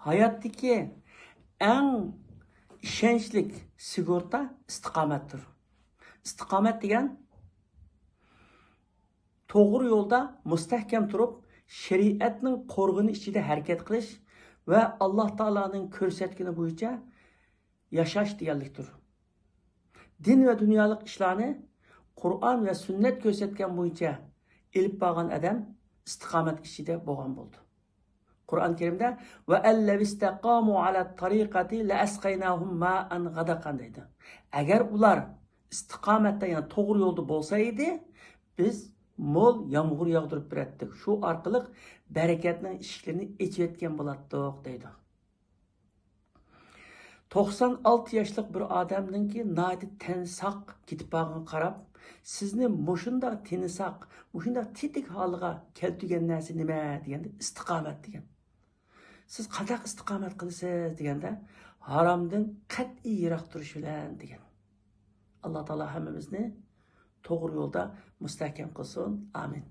hayotdagi eng ishonchli sigorta istiqomatdir. Istiqomat degan to'g'ri yo'lda mustahkam turib, shariatning qo'rg'ini ichida harakat qilish va Alloh taolaning ko'rsatgani bo'yicha yashash deganlikdir. Din va dunyolik ishlarni Qur'on va sunnat ko'rsatgan bo'yicha ilib borgan odam istiqomat ichida bo'lgan bo'ldi. Qur'on Karimda va allavistaqamu ala tariqati la asqaynahum ma'an ghadaqan deydi. Agar ular istiqomatda, ya'ni to'g'ri yo'lda bo'lsa edi, biz mo'l yomg'ir yog'dirib berardik. Shu orqali barakatning eshiklarini echayotgan bo'lardik deydi. 96 yoshlik bir odamninki nadi tensoq ketib borgan qarab, sizni mushundaq tensoq, mushundaq tetik holiga keltirgan narsa nima deganda istiqomat degan. Siz qanday istiqomat qilasiz deganda haromdan qat'iy yiroq turish bilan degan. Alloh taolo hammamizni to'g'ri yo'lda mustahkam qilsin. Amin.